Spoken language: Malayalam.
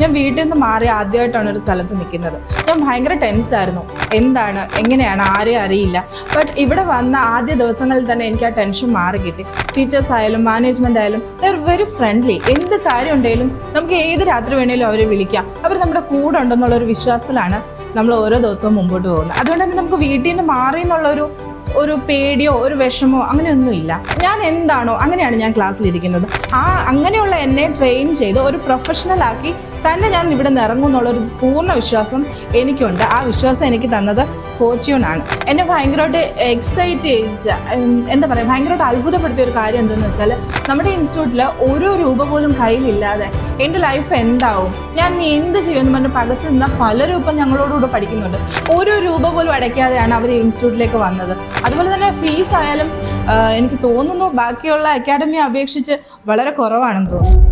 ഞാൻ വീട്ടിൽ നിന്ന് മാറി ആദ്യമായിട്ടാണ് ഒരു സ്ഥലത്ത് നിൽക്കുന്നത്. ഞാൻ ഭയങ്കര ടെൻസ്ഡായിരുന്നു. എന്താണ്, എങ്ങനെയാണ്, ആരെയും അറിയില്ല. ബട്ട് ഇവിടെ വന്ന ആദ്യ ദിവസങ്ങളിൽ തന്നെ എനിക്ക് ആ ടെൻഷൻ മാറി കിട്ടി. ടീച്ചേഴ്സ് ആയാലും മാനേജ്മെൻ്റ് ആയാലും ദേ ആർ വെരി ഫ്രണ്ട്ലി. എന്ത് കാര്യം ഉണ്ടെങ്കിലും നമുക്ക് ഏത് രാത്രി വേണേലും അവരെ വിളിക്കാം. അവർ നമ്മുടെ കൂടെ ഉണ്ടെന്നുള്ളൊരു വിശ്വാസത്തിലാണ് നമ്മൾ ഓരോ ദിവസവും മുമ്പോട്ട് പോകുന്നത്. അതുകൊണ്ട് തന്നെ നമുക്ക് വീട്ടിൽ നിന്ന് മാറി എന്നുള്ളൊരു പേടിയോ ഒരു വിഷമോ അങ്ങനെയൊന്നുമില്ല. ഞാൻ എന്താണോ അങ്ങനെയാണ് ഞാൻ ക്ലാസ്സിലിരിക്കുന്നത്. അങ്ങനെയുള്ള എന്നെ ട്രെയിൻ ചെയ്ത് ഒരു പ്രൊഫഷണലാക്കി തന്നെ ഞാൻ ഇവിടെ നിന്ന് ഇറങ്ങും എന്നുള്ളൊരു പൂർണ്ണ വിശ്വാസം എനിക്കുണ്ട്. ആ വിശ്വാസം എനിക്ക് തന്നത് ഫോർച്യൂണാണ്. എന്നെ ഭയങ്കരമായിട്ട് എക്സൈറ്റ് ചെയ്യിച്ച, എന്താ പറയുക, ഭയങ്കരമായിട്ട് അത്ഭുതപ്പെടുത്തിയ ഒരു കാര്യം എന്തെന്ന് വെച്ചാൽ, നമ്മുടെ ഇൻസ്റ്റിറ്റ്യൂട്ടിൽ ഓരോ രൂപ പോലും കയ്യിലില്ലാതെ എൻ്റെ ലൈഫ് എന്താവും, ഞാൻ ഇനി എന്ത് ചെയ്യുമെന്ന് പറഞ്ഞ് പകച്ചു നിന്നാൽ പലരും ഇപ്പം ഞങ്ങളോടുകൂടെ പഠിക്കുന്നുണ്ട്. ഓരോ രൂപ പോലും അടയ്ക്കാതെയാണ് അവർ ഇൻസ്റ്റിറ്റ്യൂട്ടിലേക്ക് വന്നത്. അതുപോലെ തന്നെ ഫീസ് ആയാലും എനിക്ക് തോന്നുന്നു ബാക്കിയുള്ള അക്കാഡമിയെ അപേക്ഷിച്ച് വളരെ കുറവാണെന്ന് തോന്നുന്നു.